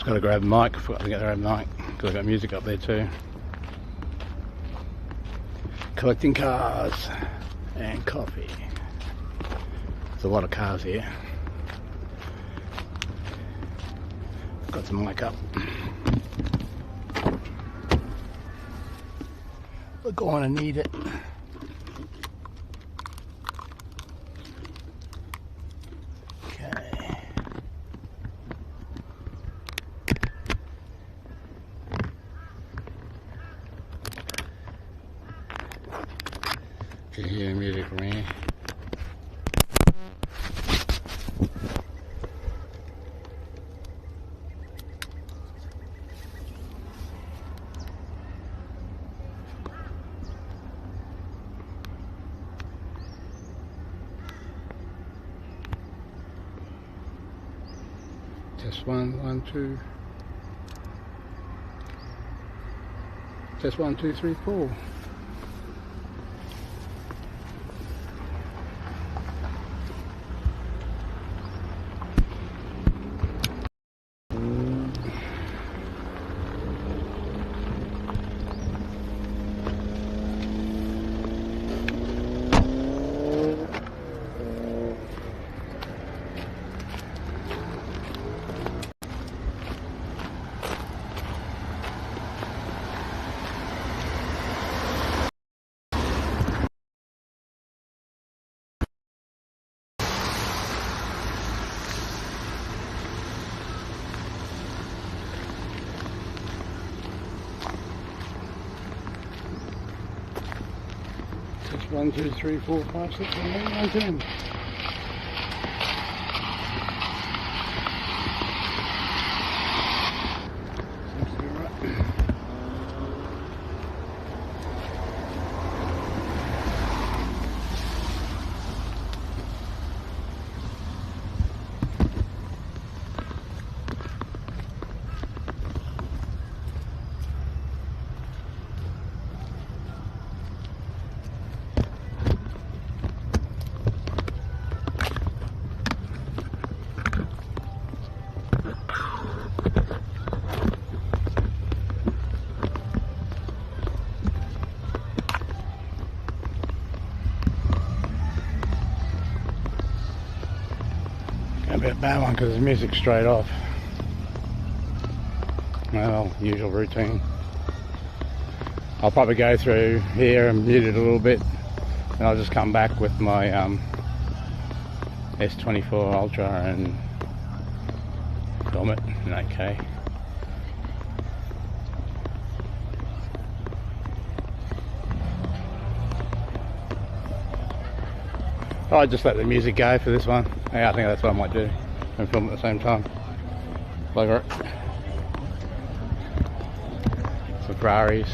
Just got to grab the mic. Forgot to get the mic because I've got music up there too. Collecting cars and coffee. There's a lot of cars here. Got the mic up. We're going to need it. Okay. Can you hear the music from here? Test 1, 2. Test 1, 2, 3, 4. Test 1, 2, 3, 4, 5, 6, 7, 8, 9, 10. Seems to be right. A bit bad one because the music's straight off. Well, usual routine. I'll probably go through here and mute it a little bit, and I'll just come back with my S24 Ultra and film it in 8K. I'll just let the music go for this one. Yeah, I think that's what I might do and film at the same time. Over it. Some Ferraris.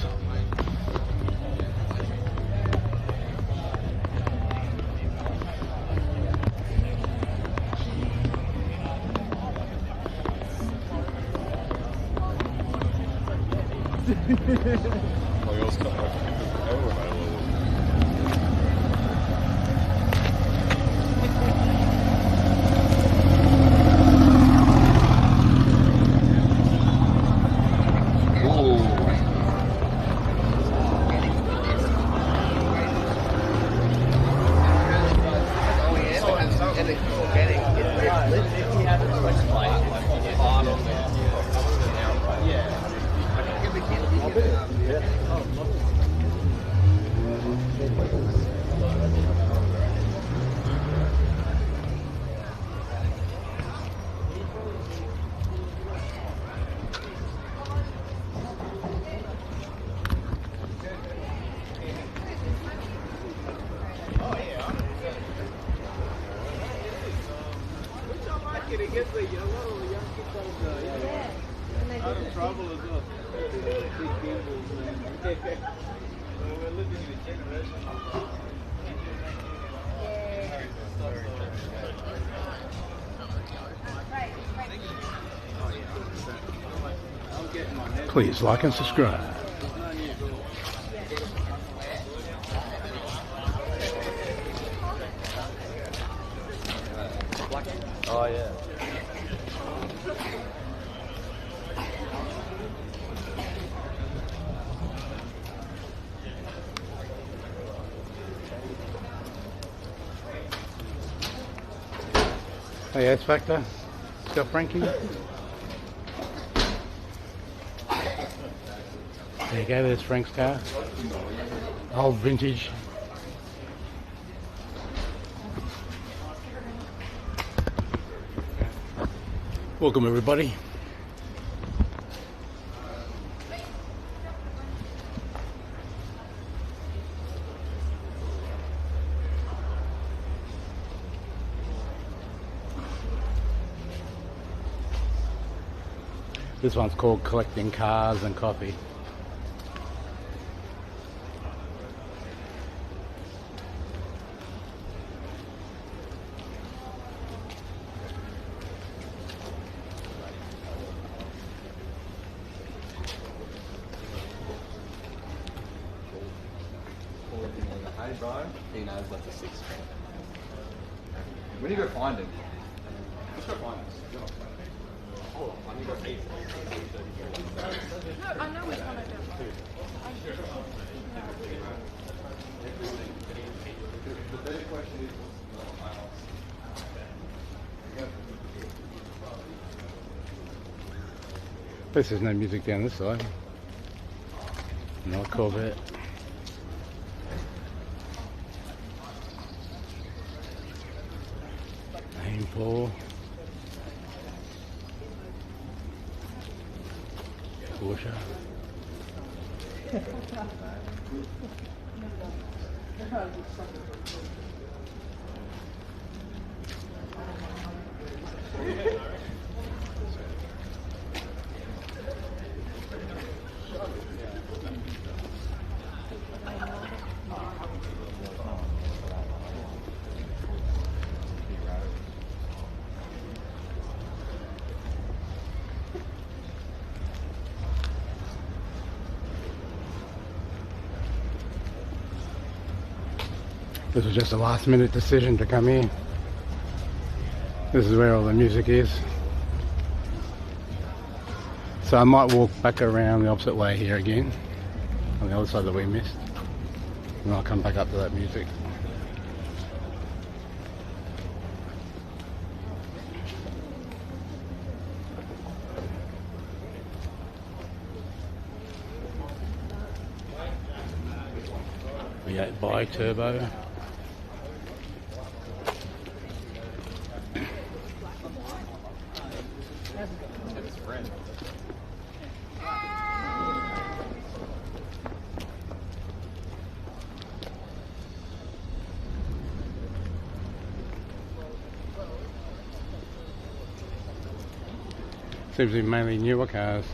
It gets a lot of young people out of trouble as well. Big gimbals, man. We're living in a generation. Please like and subscribe. Oh yeah. Hey, S Factor. Got Frankie. There you go, there's Frank's car. Old vintage. Welcome everybody. This one's called Collecting Cars and Coffee. Hey bro, he knows what's a 6. When do you go find him? Let's go find us. Hold on, I need to go 8. No, I know which one I do. The better question is, At least there's no music down this side. Not Corvette. Aim for Porsche. This was just a last minute decision to come here. This is where all the music is. So I might walk back around the opposite way here again, on the other side that we missed. And I'll come back up to that music. V8 bi-turbo. Seems to be mainly newer cars.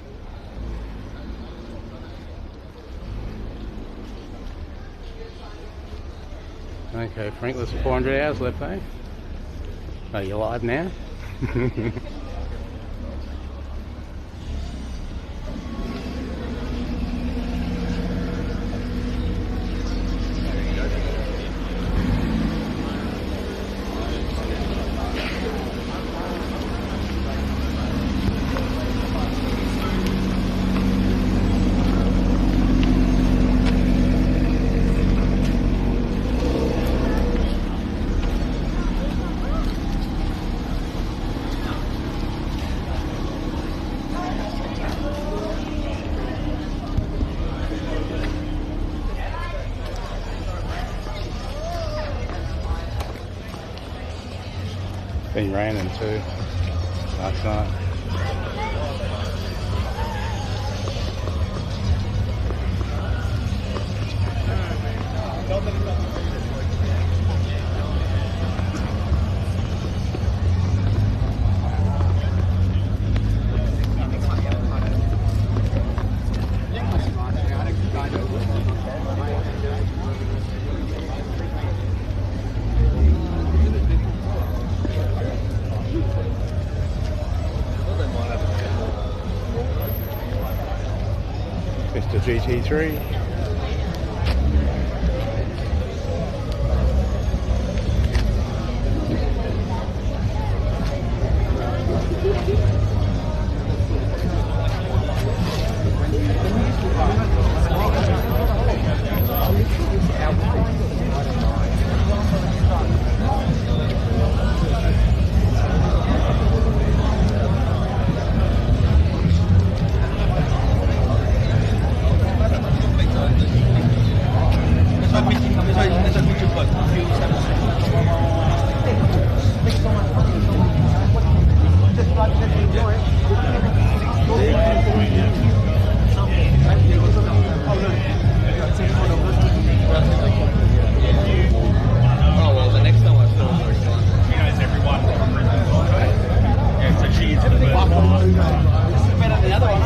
Okay, Frank, there's 400 hours left, eh? Are you live now? Been raining too last night. Mr. GT3. Oh well, the next time I saw was already gone. She knows everyone from Brisbane. Yeah, so she is the first one. This is better than the other one.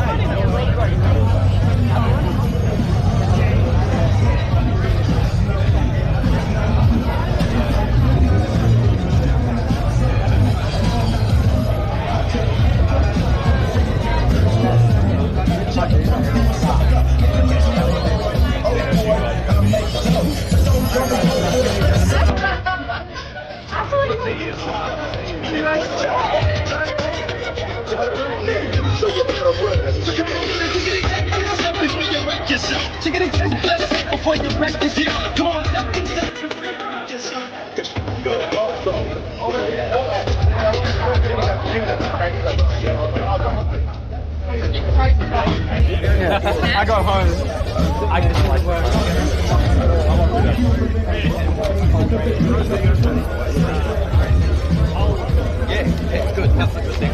I got home. I just like Yeah, it's good. That's a good thing.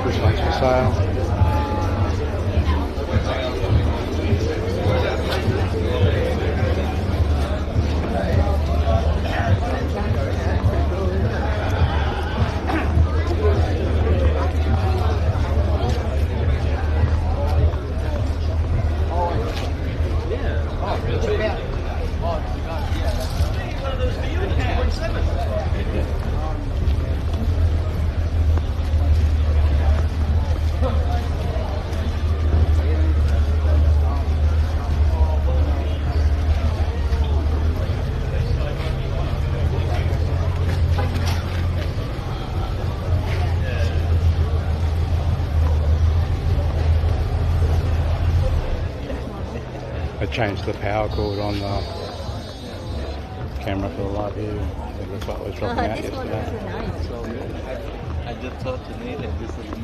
Which one's for sale? I changed the power cord on the camera for the light view. It looks like it was dropping out This one is yesterday. nice. I just thought to me that this is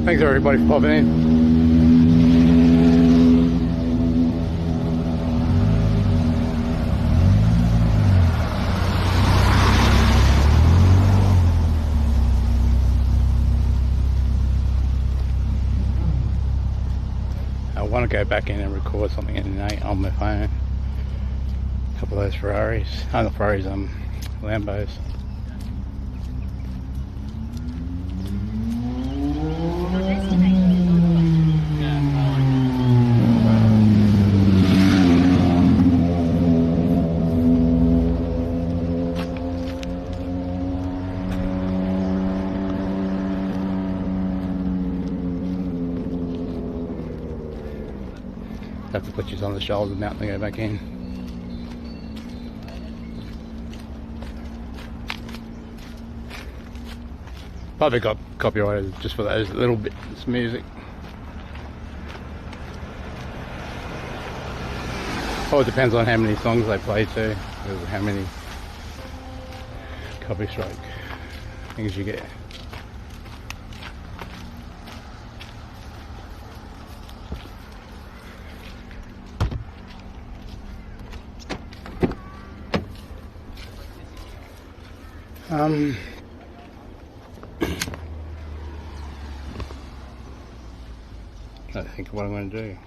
Thanks everybody for popping in. I want to go back in and record something in Nate on my phone. A couple of those Ferraris. Oh, not Ferraris, Lambos. Have to put you on the shoulder of the mountain and go back in. Probably got copyrighted just for those little bits of music. Oh, it depends on how many songs they play too, how many copy strike things you get. I think what I'm going to do.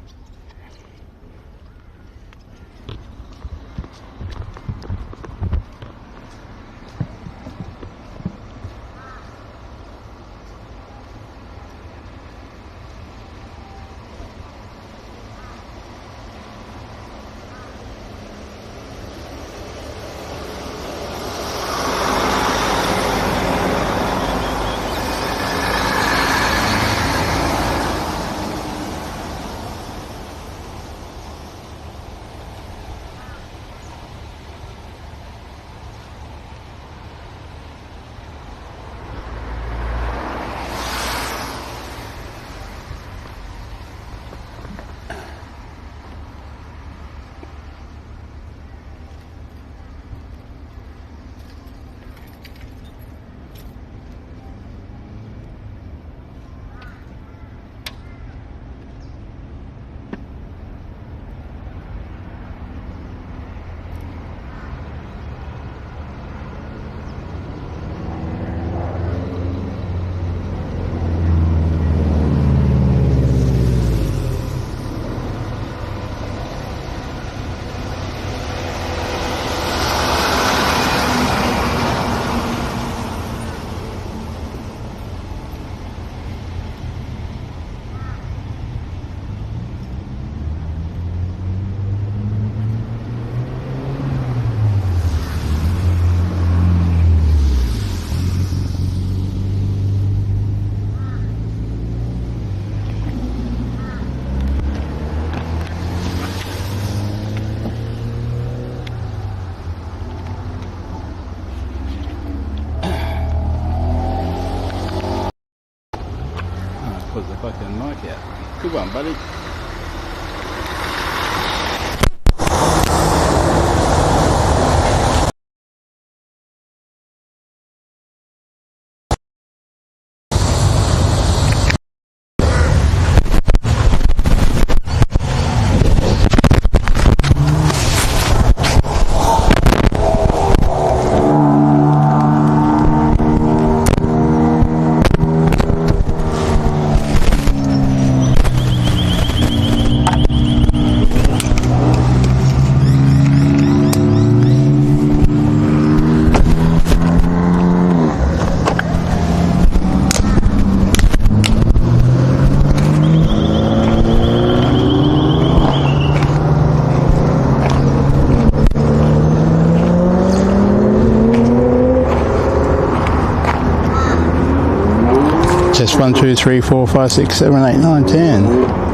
Put the fucking mic out. Good one, buddy. Just 1, 2, 3, 4, 5, 6, 7, 8, 9, 10.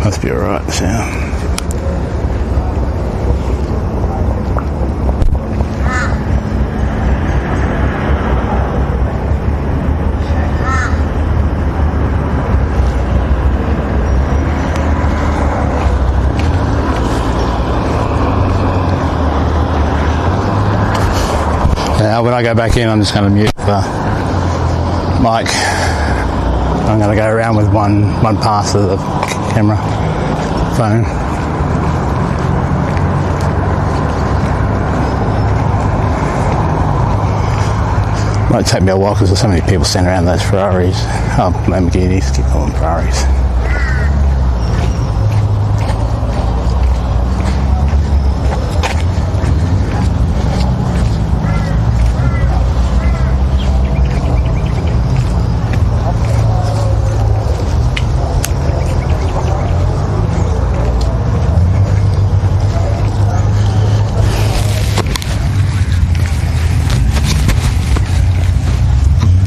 Must be alright, so. When I go back in, I'm just going to mute the mic. I'm going to go around with one pass of the camera phone. Might take me a while because there's so many people standing around those Ferraris. Oh, Lamborghinis, keep calling them Ferraris.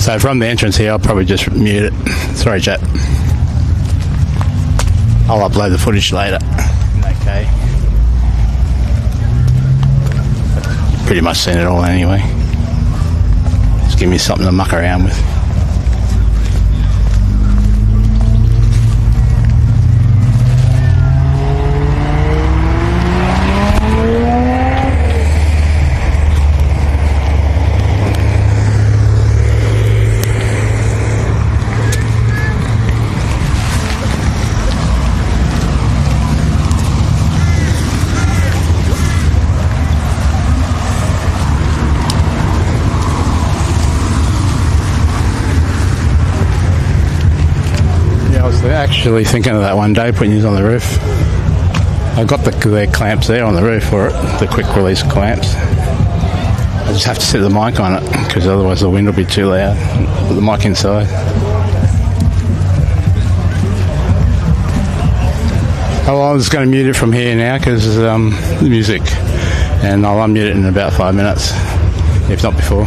So from the entrance here, I'll probably just mute it. Sorry, chat. I'll upload the footage later. Okay. Pretty much seen it all anyway. Just give me something to muck around with. Actually thinking of that one day, putting these on the roof. I've got the clamps there on the roof for it, the quick release clamps. I just have to set the mic on it because otherwise the wind will be too loud. Put the mic inside. Oh, well, I'm just going to mute it from here now because the music, and I'll unmute it in about 5 minutes, if not before.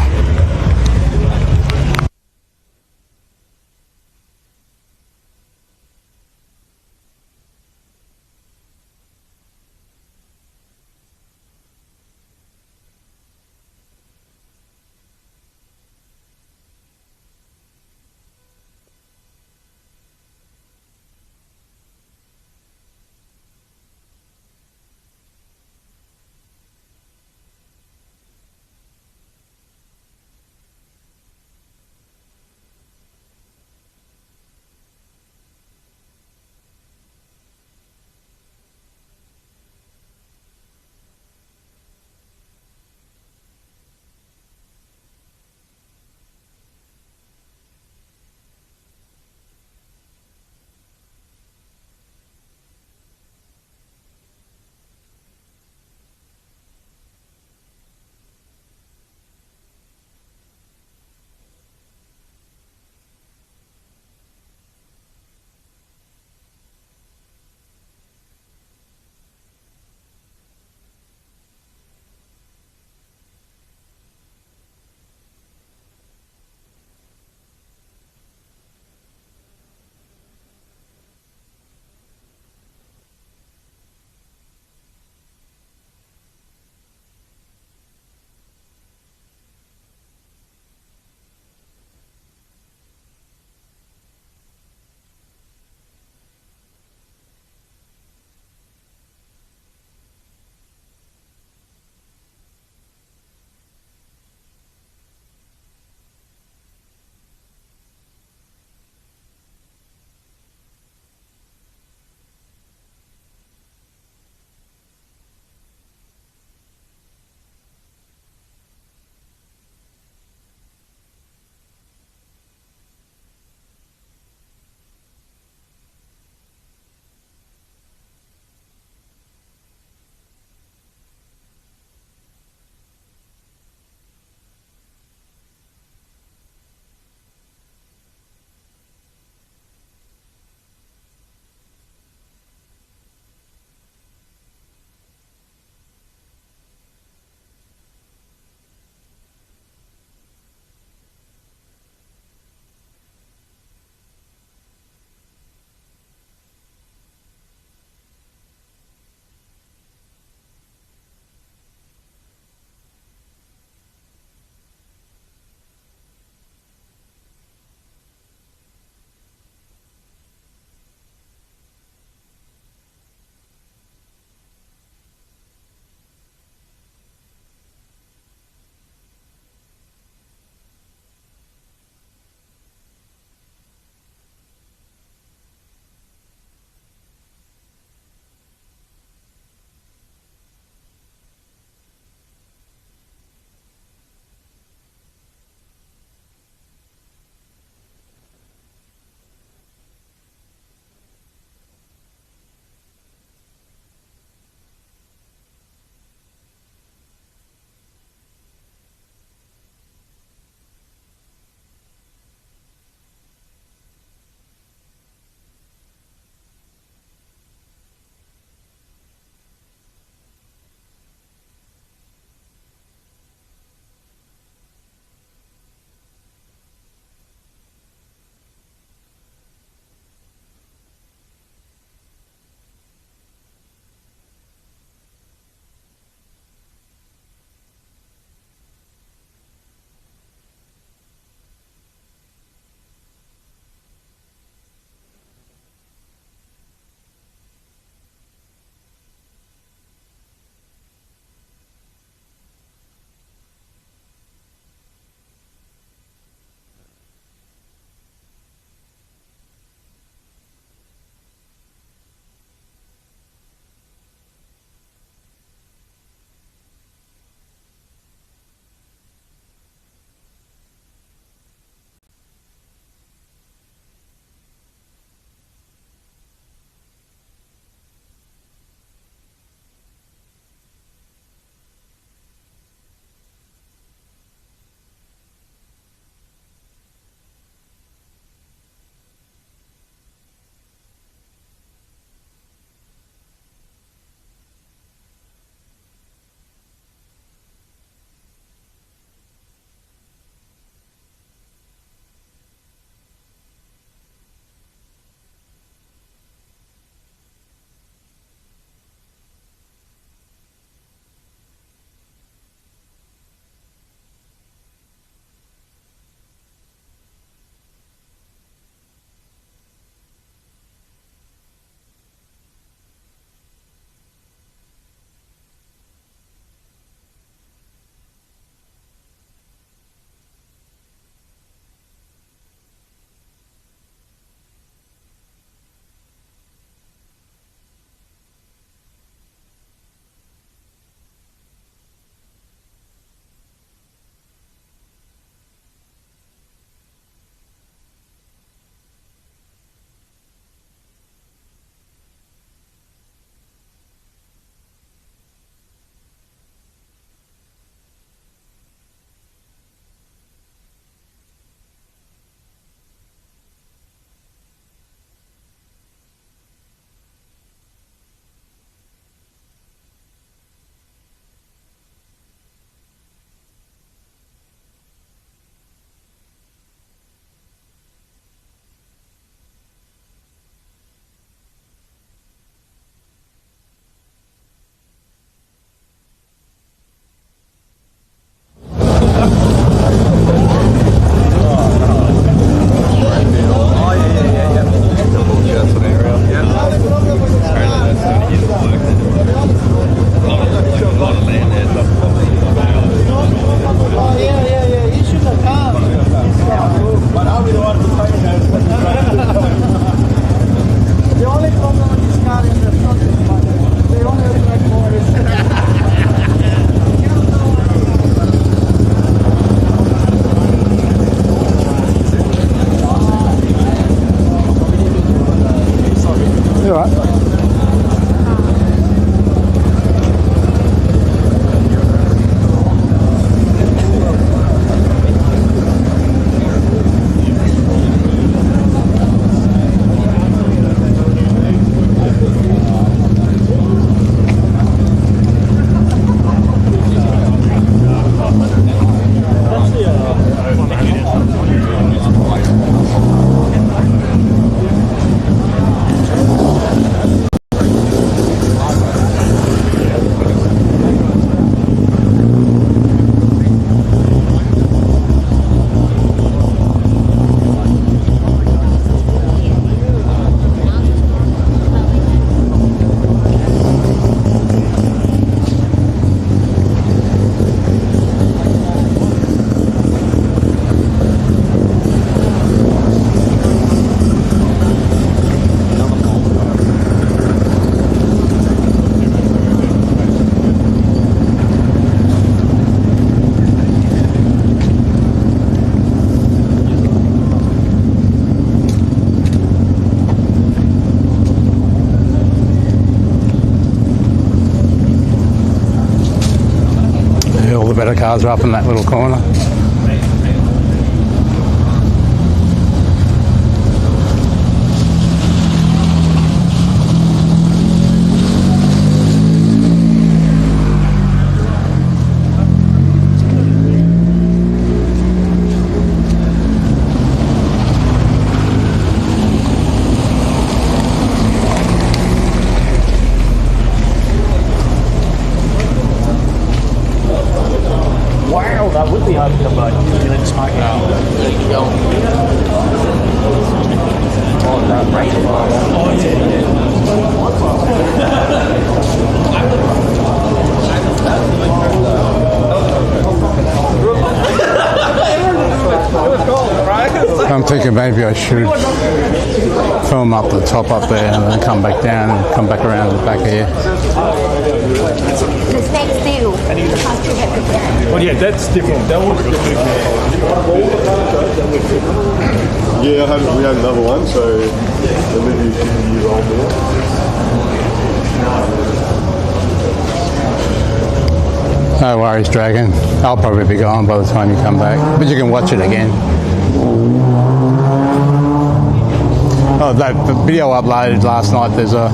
the better cars are up in that little corner. Wow, that would be hard to come back. You know, just smack it. There you go. Oh, that right. Oh, I'm thinking maybe I should film up the top up there and then come back down and come back around the back here. The snake still. Oh, yeah, that's different. That was good. Yeah, we had another one, so Olivia's giving you old there. No worries, Dragon. I'll probably be gone by the time you come back, but you can watch it again. Oh, that video uploaded last night. There's a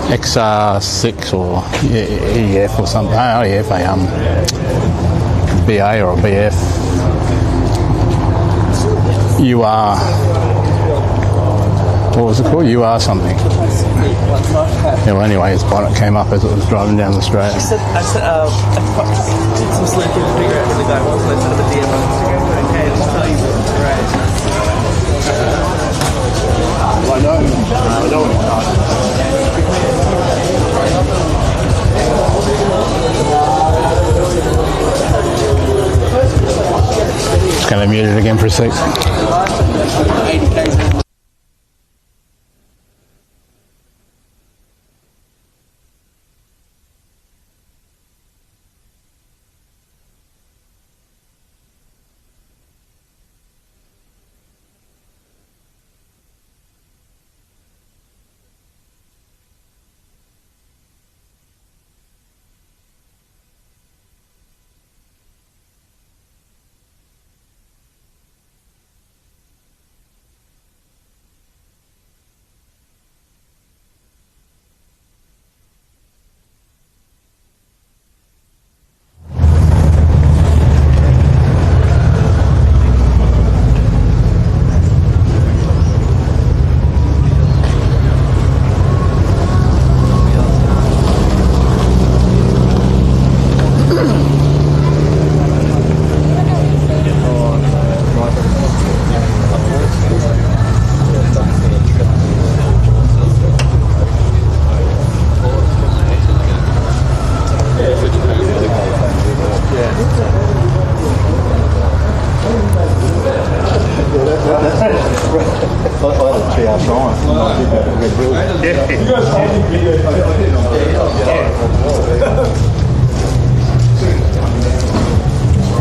XR6 or EF or something. Oh, EF, a BA or a BF. UR. What was it called? UR something. Yeah, well, anyway, his bonnet came up as it was driving down the straight. I did some sleeping to figure out who the guy was, and I set up a DM on Instagram. Okay, I'll tell you what's right. I know Just going to mute it again for a sec.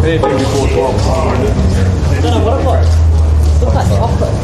Anything before 12. Looks like chocolate.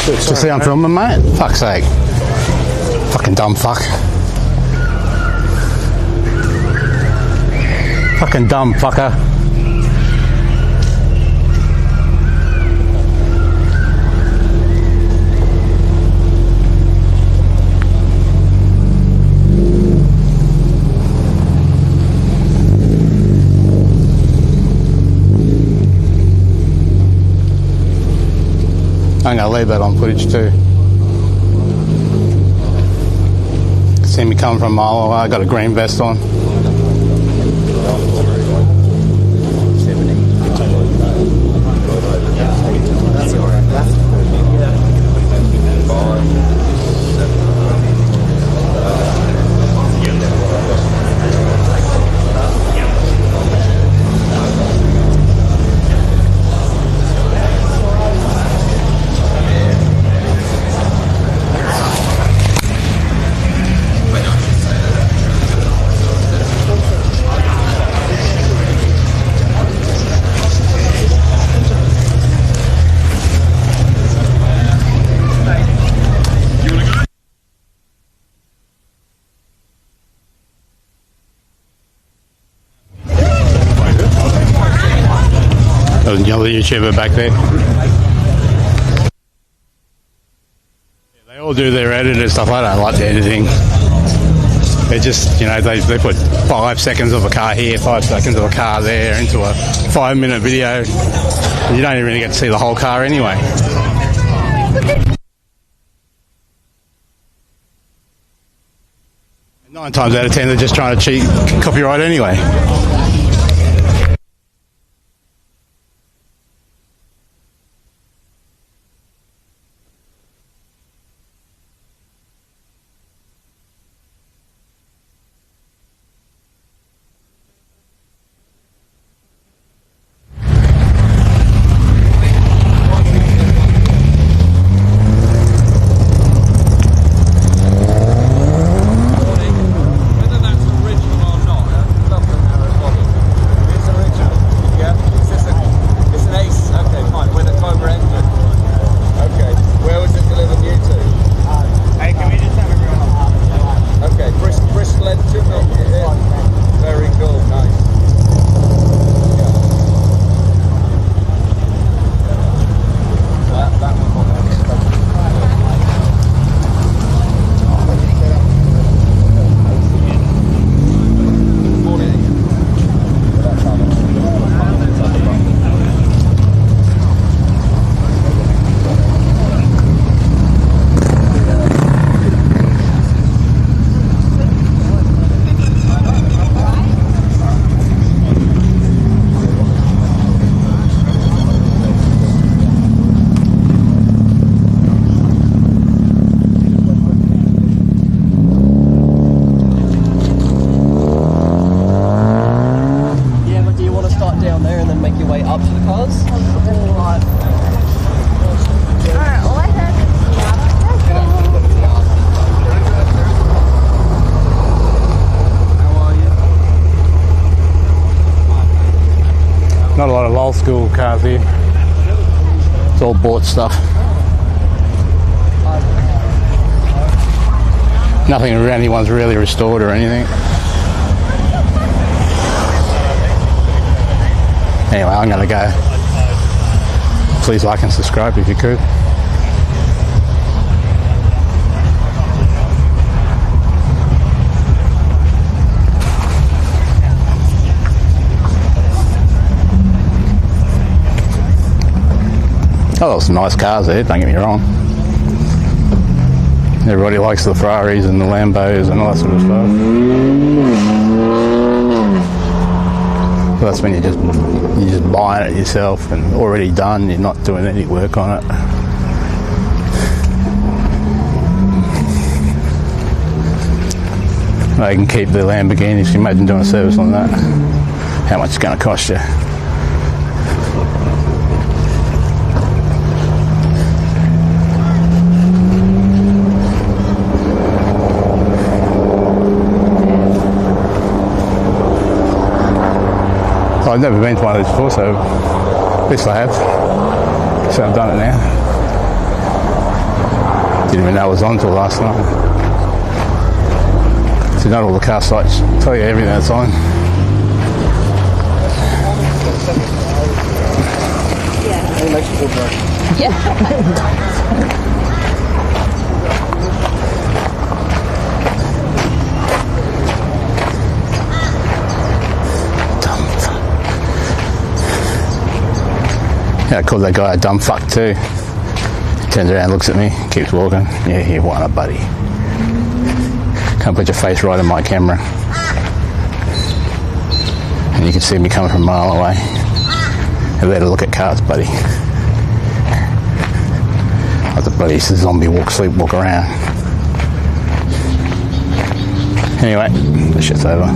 To see I'm filming, mate? Fuck's sake. Fucking dumb fuck. Fucking dumb fucker. I'm going to leave that on footage too. See me coming from a mile away. I got a green vest on. There was another YouTuber back there. They all do their edit and stuff. I don't like the editing. They just, you know, they put 5 seconds of a car here, 5 seconds of a car there into a 5-minute video. You don't even really get to see the whole car anyway. 9 times out of 10 they're just trying to cheat copyright anyway. Whether that's original or not, doesn't matter as well. It's original. Yeah. It's an Ace. Okay, fine. With a Cobra engine. Okay. Where was it delivered you to? Hey, can we just have everyone on? Okay, Bristol engine. Very cool. Nice. That one. Not a lot of old school cars here. It's all bought stuff. Nothing around anyone's really restored or anything. Anyway, I'm going to go. Please like and subscribe if you could. Oh, there's some nice cars there, don't get me wrong. Everybody likes the Ferraris and the Lambos and all that sort of stuff. But that's when you're just buying it yourself and already done, you're not doing any work on it. They can keep the Lamborghinis. You imagine doing a service on that. How much it's going to cost you? I've never been to one of these before, so at least I have. So I've done it now. Didn't even know it was on till last night. So not all the car sites tell you everything that's on. Yeah, I called that guy a dumb fuck too. Turns around, looks at me, keeps walking. Yeah, you want it, buddy. Can't put your face right in my camera. And you can see me coming from a mile away. I better look at cars, buddy. Like the bloody zombie walk around. Anyway, this shit's over.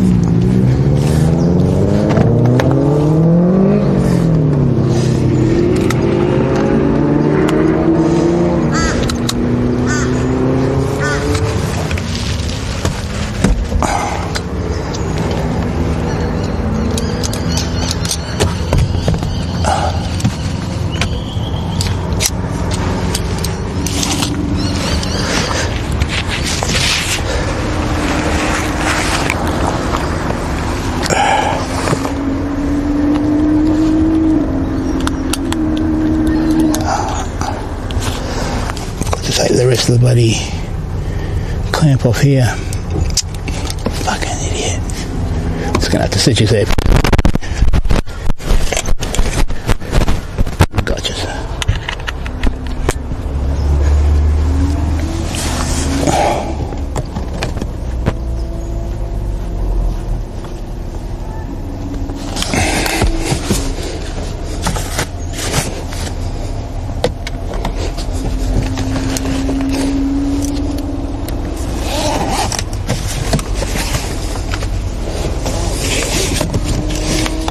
Take the rest of the bloody clamp off here. Fucking idiot. Just gonna have to stitch his head. Gotcha, sir.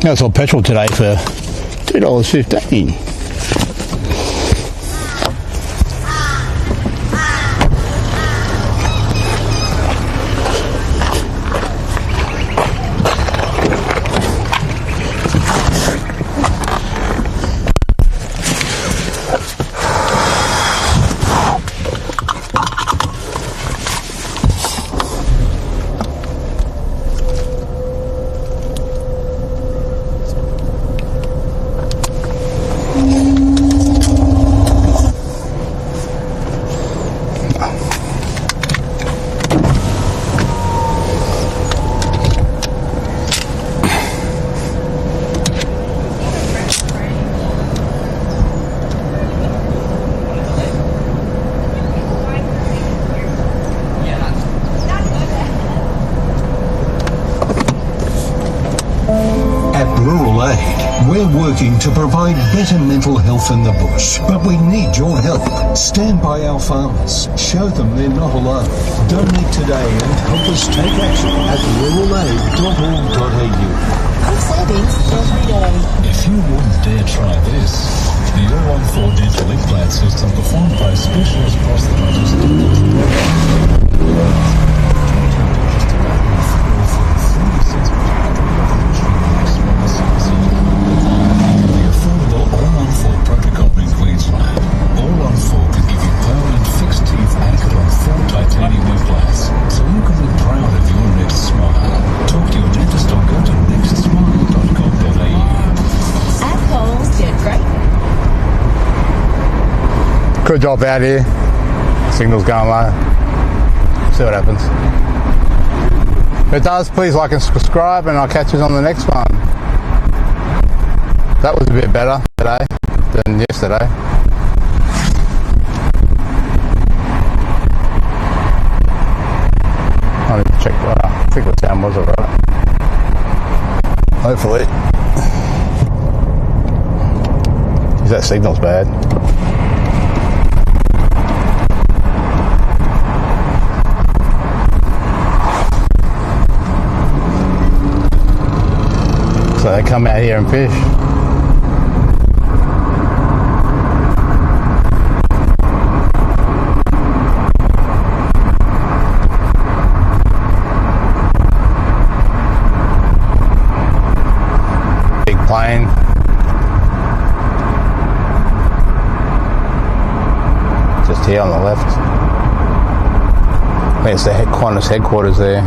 I saw petrol today for $2.15. We're working to provide better mental health in the bush, but we need your help. Stand by our farmers. Show them they're not alone. Donate today and help us take action at ruralaid.org.au. Cost savings every day. If you wouldn't dare try this, the all-on-4 dental implant system performed by specialist prosthetologists. Good job out here. Signal's going low. See what happens. If it does, please like and subscribe, and I'll catch you on the next one. That was a bit better today than yesterday. I need to check. I think the sound was alright. Hopefully. Geez, that signal's bad. So they come out here and fish. Big plane. Just here on the left. There's the Qantas headquarters there.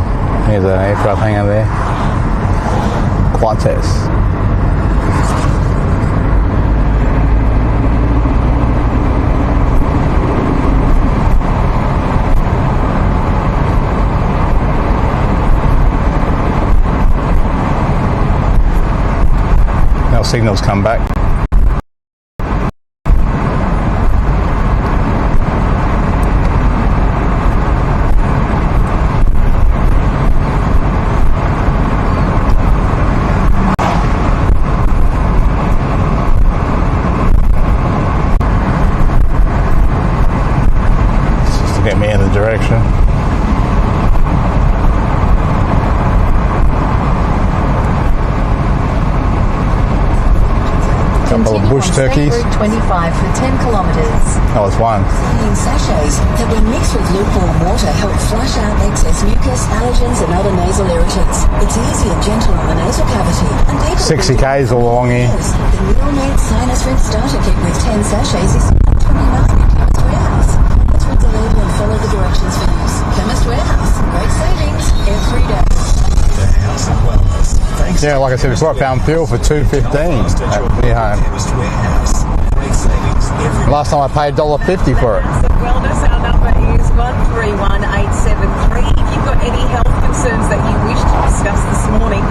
There's an aircraft hangar there. Qantas. Now signals come back. Get me in the direction. Couple of bush turkeys. Route 25 for 10 kilometres. Oh, it's one. Cleaning sachets that when mixed with lukewarm water help flush out excess mucus, allergens and other nasal irritants. It's easy and gentle on the nasal cavity. And 60 k's all along here. The Neonaid Sinus Rinse Starter Kit with 10 sachets is $29 at Chemist Warehouse. Let's read the label and follow the directions for use. Chemist Warehouse. Great savings every day. The House of Wellness. Thanks. Yeah, like I said, it's right pound fuel for $2.15 at near home. Chemist Warehouse. Great savings every day. Last time I paid $1.50 for it. Wellness, our number is 131873. If you've got any health concerns that you wish to discuss this morning.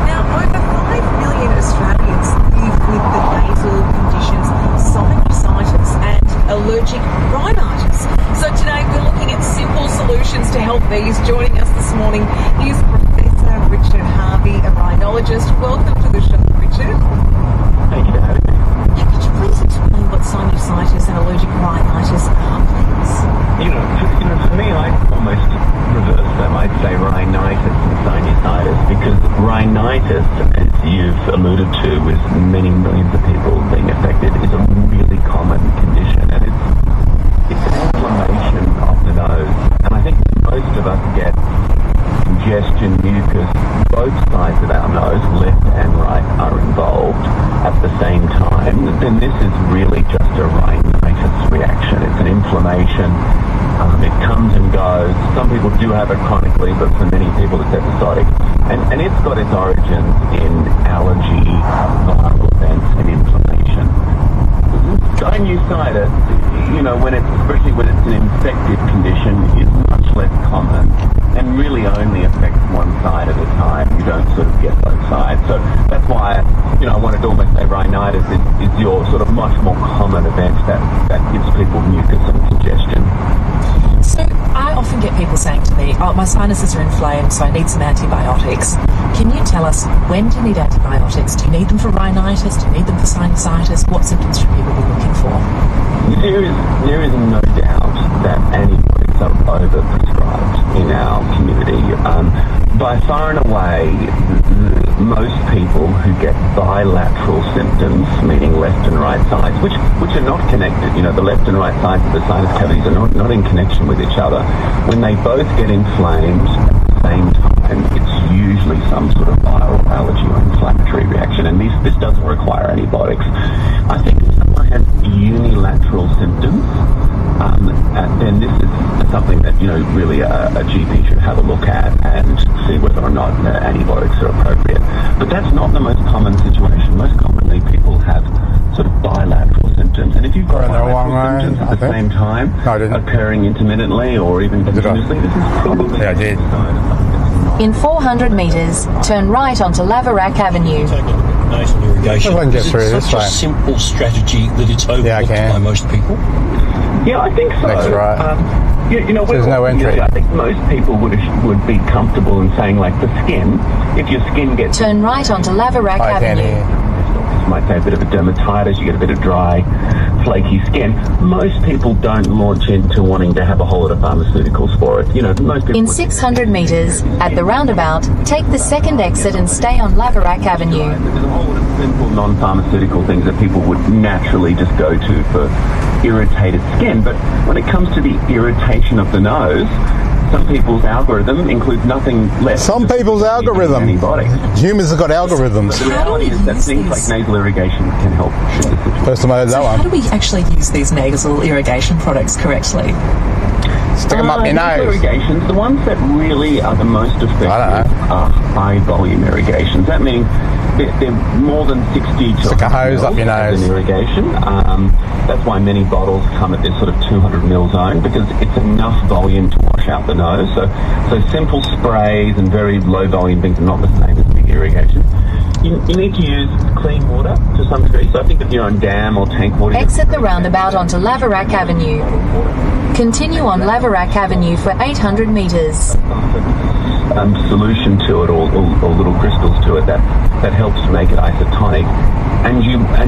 Now, over 5 million Australians live with the nasal conditions sinusitis and allergic rhinitis. So today we're looking at simple solutions to help these. Joining us this morning is Professor Richard Harvey, a rhinologist. Welcome to the show, Richard. Thank you for having me. Could you please explain what sinusitis and allergic rhinitis are, please? For me, I almost reverse them. I'd say rhinitis and sinusitis, because rhinitis, as you've alluded to, with many millions of people being affected, is a really common condition, and it's an inflammation of the nose. And I think most of us get congestion, mucus, both sides of our nose, left and right, are involved at the same time. Then this is really just a rhinitis reaction. It's an inflammation. It comes and goes. Some people do have it chronically, but for many people it's episodic. And it's got its origins in allergy, viral events, and inflammation. Sinusitis, especially when it's an infective condition, is much less common and really only affects one side at a time. You don't sort of get both sides. So that's why, I wanted to almost say rhinitis is your sort of much more common event that gives people mucus and congestion. So I often get people saying to me, my sinuses are inflamed, so I need some antibiotics. Can you tell us when do you need antibiotics? Do you need them for rhinitis? Do you need them for sinusitis? What symptoms should people be looking for? There is no doubt that antibiotics are overprescribed in our community. By far and away, most people who get bilateral symptoms, meaning left and right sides, which are not connected, the left and right sides of the sinus cavities are not in connection with each other. When they both get inflamed at the same time, it's usually some sort of viral allergy or inflammatory reaction, and this doesn't require antibiotics. I think if someone has unilateral symptoms, then this is something that really a GP should have a look at and see whether or not antibiotics are appropriate. But that's not the most common situation. Most commonly, people have sort of bilateral symptoms, and if you've got bilateral symptoms at the same time, occurring intermittently or even continuously, this is probably I did. In 400 metres, turn right onto Laverack Avenue. Nasal irrigation. I can get through this such way. a simple strategy that it's overlooked by most people. Yeah, I think so. That's right. There's no entry. I think most people would be comfortable in saying, like, the skin, if your skin gets... Turn right onto Laverack Avenue. Might say a bit of a dermatitis, you get a bit of dry, flaky skin. Most people don't launch into wanting to have a whole lot of pharmaceuticals for it. Most people... In 600 metres, at the roundabout, take the second exit and stay on Laverack Avenue. There's a whole lot of simple non-pharmaceutical things that people would naturally just go to for irritated skin. But when it comes to the irritation of the nose, some people's algorithm includes nothing less. Some people's algorithm. Humans have got algorithms. But the reality is that things like nasal irrigation can help shift the situation. First time I heard that one. How do we actually use these nasal irrigation products correctly? Stick them up your nose. Irrigations, the ones that really are the most effective are high volume irrigations. That means they're more than 60 to Stick a hose up your nose. in irrigation. That's why many bottles come at this sort of 200 ml zone, because it's enough volume to wash out the nose. So simple sprays and very low volume things are not the same as big irrigation. You need to use clean water to some degree. So I think if you're on dam or tank water... Exit the roundabout onto Laverack Avenue. Continue on Laverack Avenue for 800 metres. Solution to it, or little crystals to it that helps to make it isotonic, and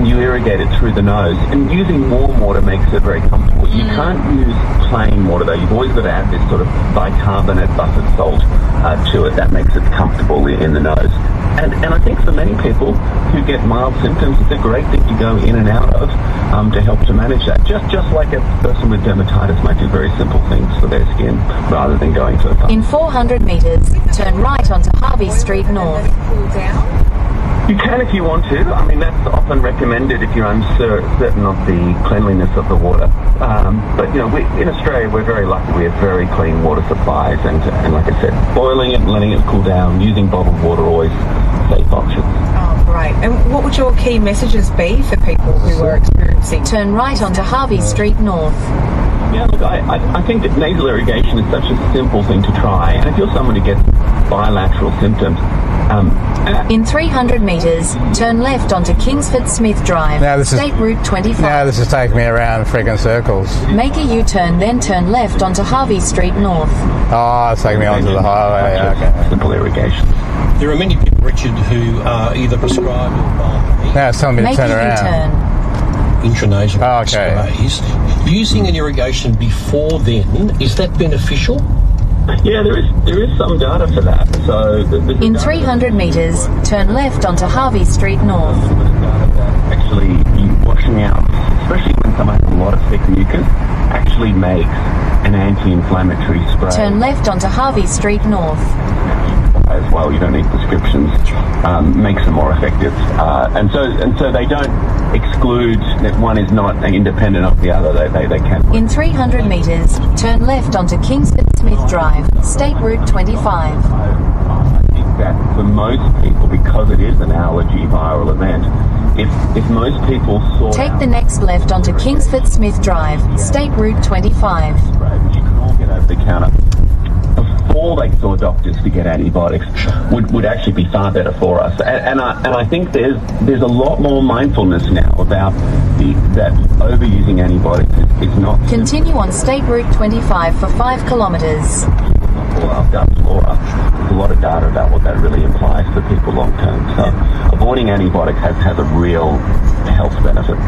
you irrigate it through the nose. And using warm water makes it very comfortable. You can't use plain water though. You've always got to add this sort of bicarbonate buffered salt to it. That makes it comfortable in the nose. And I think for many people who get mild symptoms, it's a great thing to go in and out of to help to manage that. Just like a person with dermatitis might do very simple things for their skin rather than going to the... In 400 metres, turn right onto Harvey Street North. You can if you want to. I mean, that's often recommended if you're uncertain of the cleanliness of the water. But, you know, in Australia, we're very lucky. We have very clean water supplies. And like I said, boiling it and letting it cool down, using bottled water, always safe options. Oh, great. And what would your key messages be for people who are experiencing... Turn right onto Harvey Street North. Yeah, look, I think that nasal irrigation is such a simple thing to try. And if you're someone who gets bilateral symptoms... in 300 metres, turn left onto Kingsford Smith Drive, State Route 25. Now this is taking me around friggin' circles. Make a U-turn, then turn left onto Harvey Street North. Oh, it's taking me onto the highway, okay. Simple irrigation. There are many people, Richard, who are either prescribed or by... Now it's telling me to turn around. Intranasal sprays. Using an irrigation before then, is that beneficial? Yeah, there is some data for that. So in 300 metres, turn left onto Harvey Street North. Actually, washing out, especially when someone has a lot of thick mucus, actually makes an anti-inflammatory spray. Turn left onto Harvey Street North. As well, you don't need prescriptions. Makes them more effective, and so they don't exclude that one is not independent of the other. They can. In 300 metres, turn left onto Kingsford Smith Drive, State Route 25. I think that for most people, because it is an allergy viral event, if most people sort Take the next left onto Kingsford Smith Drive, State Route 25. You can all get over the counter before they saw doctors to get antibiotics would actually be far better for us. And I think there's a lot more mindfulness now about that overusing antibiotics is not... Continue on State Route 25 for 5 kilometres. There's a lot of data about what that really implies for people long term. So avoiding antibiotics has a real health benefit.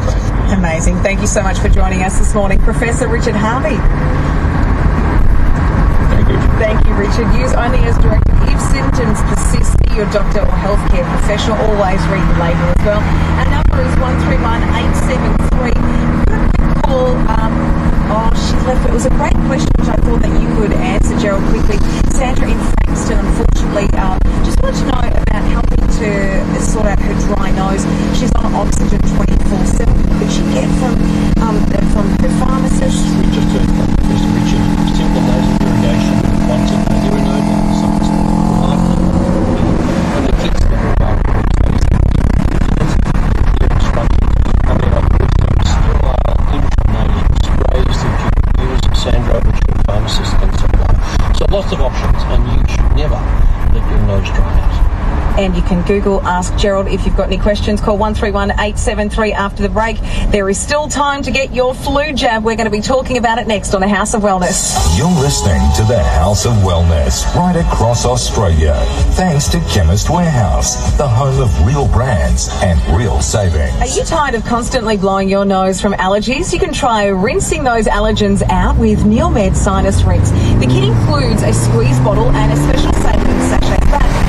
Amazing. Thank you so much for joining us this morning, Professor Richard Harvey. Thank you, Richard. Use only as directed. If symptoms persist, see your doctor or healthcare professional. Always read the label as well. Our number is 131873. Call. She left. It was a great question, which I thought that you could answer, Gerald, quickly. Sandra in Frankston, unfortunately, just wanted to know about helping to sort out her dry nose. She's on oxygen 24/7. Could she get from her pharmacist? Just to Professor Richard, simple nasal irrigation once a day. There are no downsides. And the kids that are about Sandra, which your pharmacist and so on. So lots of options, and you should never let your nose dry out. And you can Google Ask Gerald if you've got any questions. Call 131873 after the break. There is still time to get your flu jab. We're going to be talking about it next on the House of Wellness. You're listening to the House of Wellness right across Australia. Thanks to Chemist Warehouse, the home of real brands and real savings. Are you tired of constantly blowing your nose from allergies? You can try rinsing those allergens out with Neomed Sinus Rinse. The kit includes a squeeze bottle and a special saving sachet bag.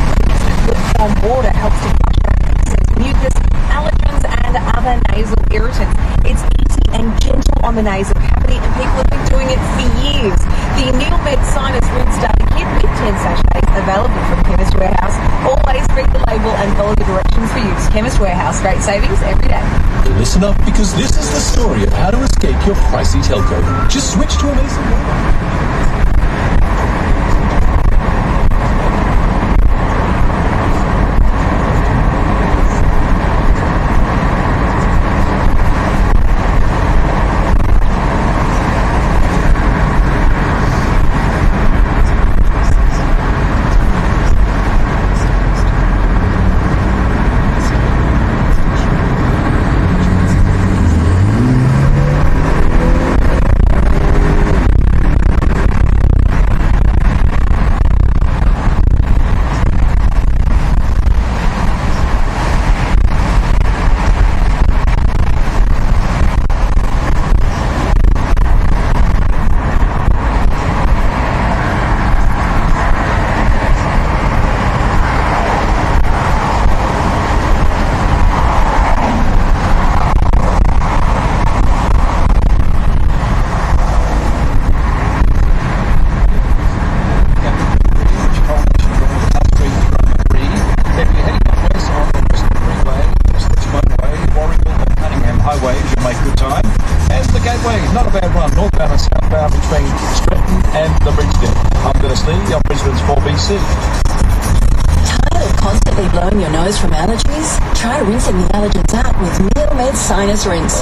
Water helps to flush out excess mucus, allergens and other nasal irritants. It's easy and gentle on the nasal cavity, and people have been doing it for years. The Neomed Sinus Rinse Starter Kit with 10 sachets available from Chemist Warehouse. Always read the label and follow the directions for use. Chemist Warehouse, great savings every day. Listen up, because this is the story of how to escape your pricey telco. Just switch to a nasal and the Brisbane. I'm Dennis Lee on Brisbane's 4BC. Tired of constantly blowing your nose from allergies? Try rinsing the allergens out with Meal Med Sinus Rinse.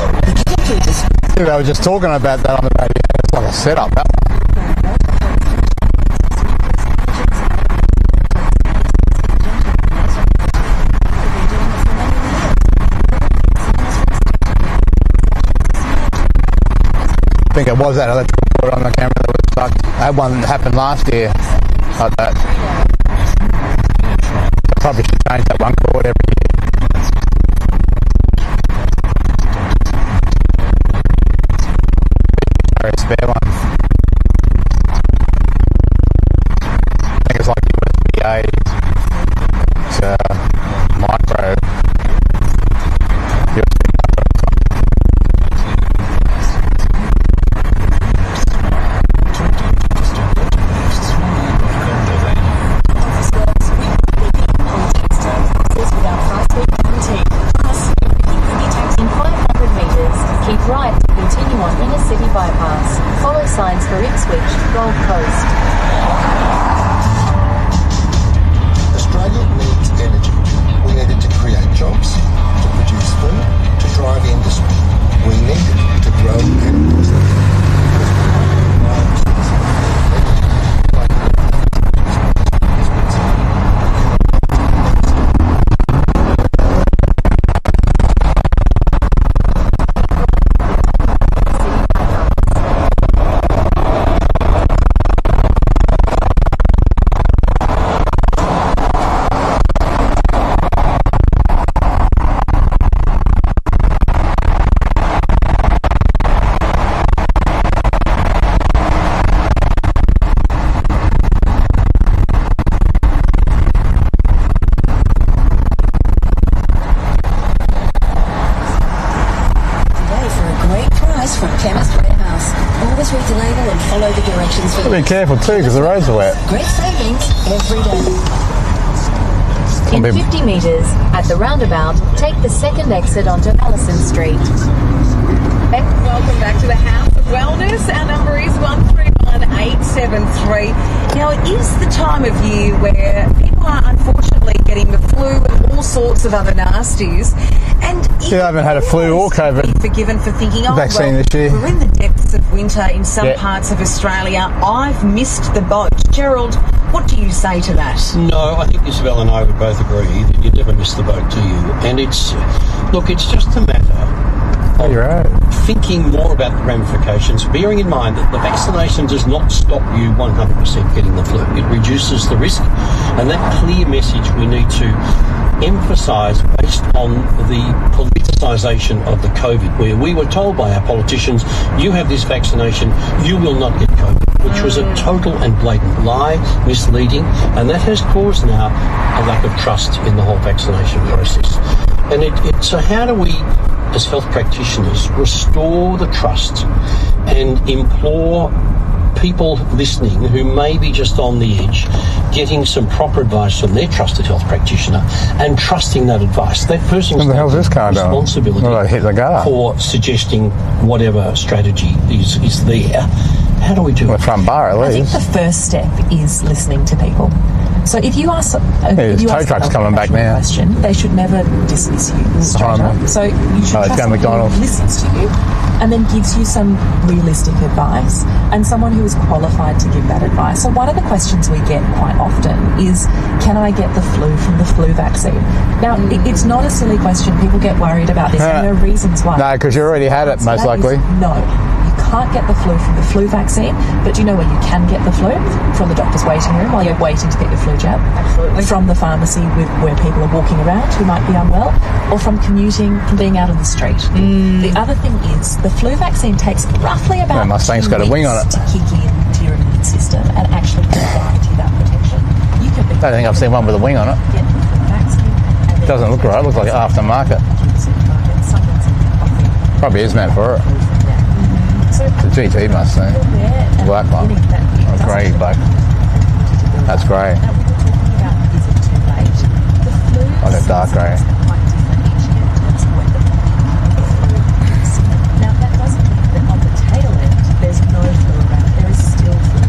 They were just talking about that on the radio. It's like a setup, that one. I think it was that electrical cord on the camera that was stuck. That one happened last year, like that. I probably should change that one cord every year. Or a spare one. I think it's like USB-A to micro. Australia needs energy. We need it to create jobs, to produce food, to drive industry. We need it to grow animals. Be careful too, because the roads are wet. Great savings every day. In 50 metres, at the roundabout, take the second exit onto Allison Street. Welcome back to the House of Wellness. Our number is 131873. Now, it is the time of year where people are unfortunately getting the flu and all sorts of other nasties. And I haven't had a flu or COVID forgiven for thinking, vaccine this year. We're in the depths of winter in some parts of Australia. I've missed the boat. Gerald, what do you say to that? No, I think Isabel and I would both agree that you never miss the boat, do you? And it's just a matter of thinking more about the ramifications, bearing in mind that the vaccination does not stop you 100% getting the flu. It reduces the risk, and that clear message we need to emphasise based on the politicisation of the COVID, where we were told by our politicians, you have this vaccination, you will not get COVID, which was a total and blatant lie, misleading, and that has caused now a lack of trust in the whole vaccination process. And so how do we, as health practitioners, restore the trust and implore people listening who may be just on the edge, getting some proper advice from their trusted health practitioner and trusting that advice? That person's responsibility for suggesting whatever strategy is there. How do we do it? Front bar, at least. I think the first step is listening to people. So if you ask, tow trucks coming back now. Question, they should never dismiss you straight up. So you should trust someone who listens to you and then gives you some realistic advice and someone who is qualified to give that advice. So one of the questions we get quite often is, can I get the flu from the flu vaccine? Now, it's not a silly question. People get worried about this, and there are reasons why. No, because you already had it, most likely. No. Can't get the flu from the flu vaccine, but do you know where you can get the flu? From the doctor's waiting room while you're waiting to get your flu jab. Absolutely. From the pharmacy where people are walking around who might be unwell, or from commuting, from being out on the street. The other thing is, the flu vaccine takes roughly about Mustang's got a wing on it to kick into your immune system and actually guarantee that protection. You can be I don't think I've seen one with a wing on it. It doesn't look right. It looks like aftermarket. Probably is meant for it. The GT Mustang. Black one. Oh, grey black. That's grey. Like a dark grey. Now that doesn't mean that on the tail end there's no flu around. There is still flu.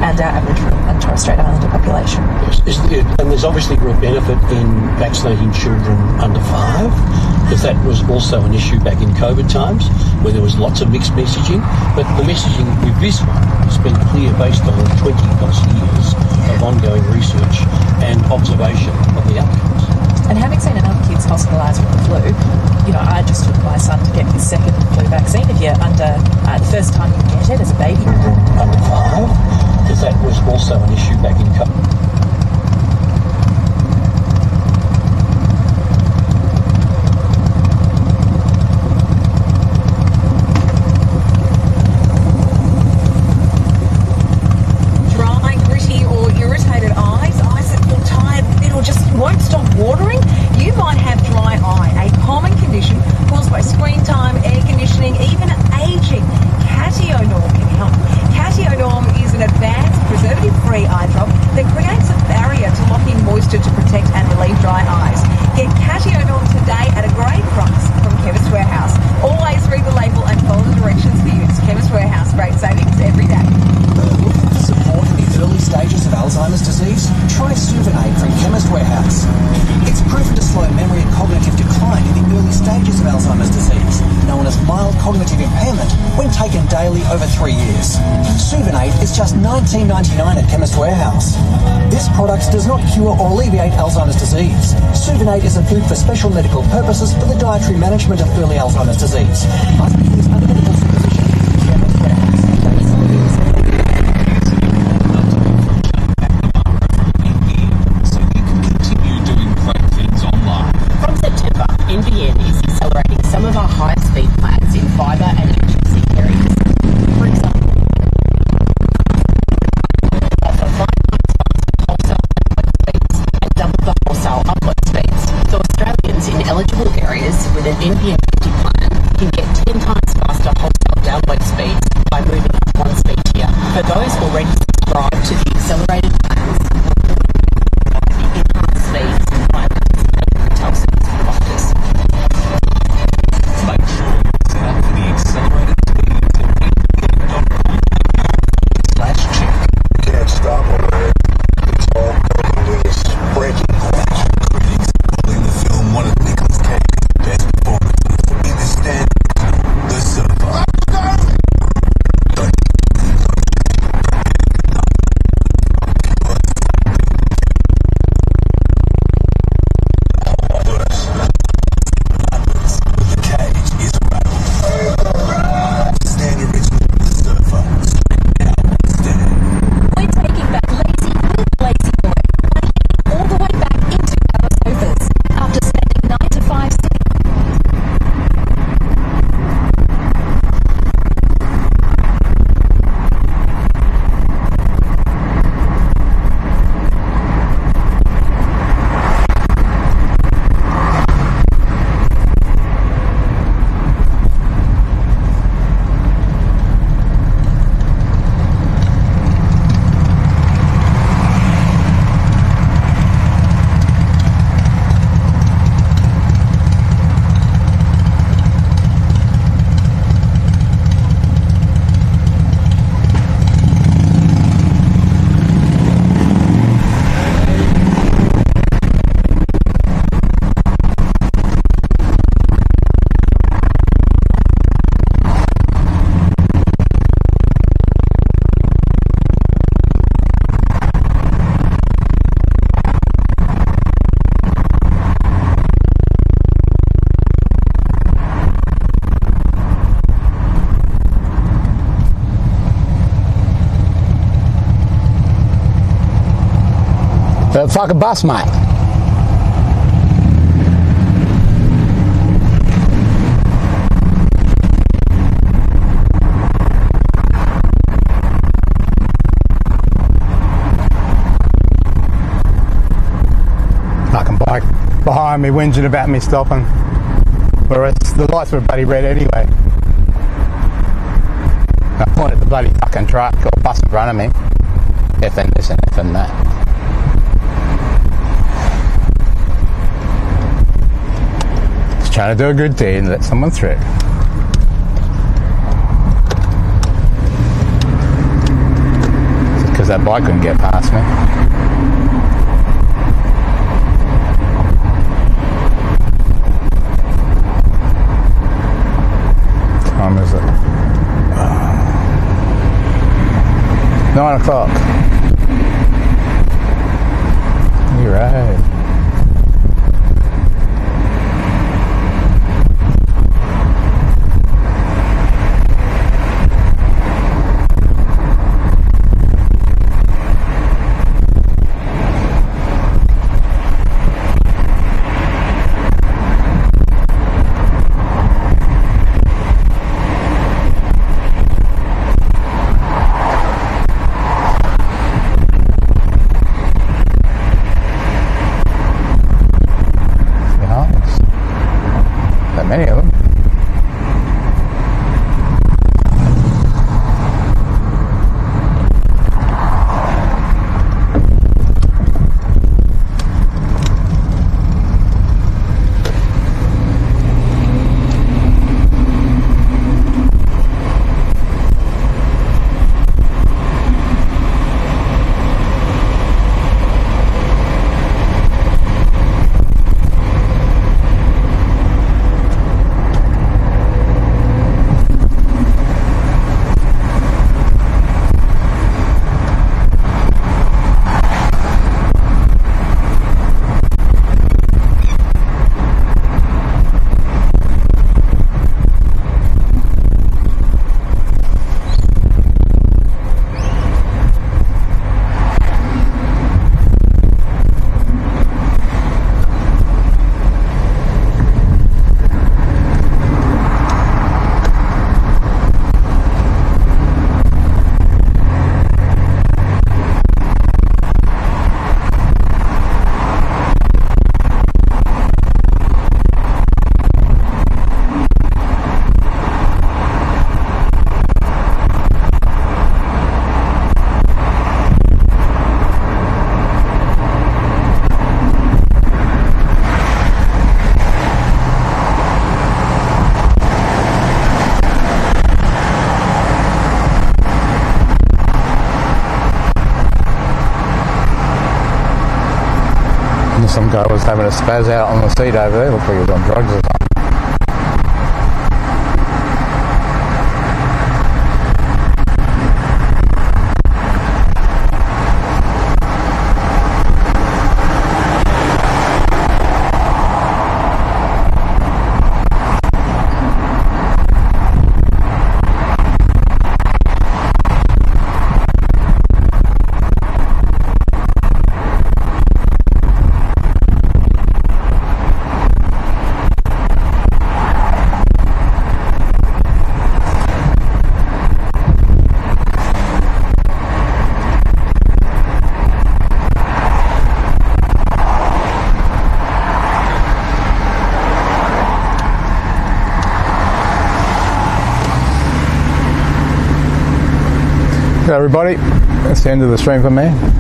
and our Aboriginal and Torres Strait Islander population. And there's obviously real benefit in vaccinating children under 5, because that was also an issue back in COVID times, where there was lots of mixed messaging. But the messaging with this one has been clear based on 20 plus years of ongoing research and observation of the outcomes. And having seen enough kids hospitalised with the flu, I just took my son to get his second flu vaccine. If you're under the first time you get it as a baby. Under 5, because that was also an issue back in COVID. Won't stop watering, you might have dry eye, a common condition caused by screen time, air conditioning, even aging. Cationinorm can help. Cationinorm is an advanced preservative-free eye drop that creates a barrier to lock in moisture to protect and relieve dry eyes. Get Cationinorm today at a great price from Chemist Warehouse. Always read the label and follow the directions for use. Chemist Warehouse, great savings every day. Support in the early stages of Alzheimer's disease? Try Suvinate from Chemist Warehouse. It's proven to slow memory and cognitive decline in the early stages of Alzheimer's disease, known as mild cognitive impairment, when taken daily over 3 years. Suvinate is just $19.99 at Chemist Warehouse. This product does not cure or alleviate Alzheimer's disease. Suvinate is a food for special medical purposes for the dietary management of early Alzheimer's disease. Must be used under medical supervision. Chemist Warehouse. NBN is accelerating some of our high-speed plans in fibre and HFC areas. For example, offer 5 times faster wholesale network speeds and double the wholesale upload speeds. So Australians in eligible areas with an NBN 50 plan can get 10 times faster wholesale download speeds by moving up one speed tier. For those already subscribed to the accelerated plans, the enhanced speeds by participating retail service providers. Make sure you sign up for the accelerated speeds at nbn.com/check. Can't stop already. It's all coming to this breaking point. Critics calling the film one of Nicolas Cage's best performances in the standard, The Surfer. We're taking back Lazy with Lazy Boy by heading all the way back into our sofas after spending 9 to 5 sitting. The fucking bus, mate. Fucking bike behind me whinging about me stopping, whereas the lights were bloody red anyway. I pointed at the bloody fucking truck or bus in front of me. Effing this and effing that. Trying to do a good deed and let someone through. Because because that bike couldn't get past me. What time is it? 9 o'clock. You're right. Many of them. Some guy was having a spaz out on the seat over there. Looked like he was on drugs or something. Everybody, that's the end of the stream for me.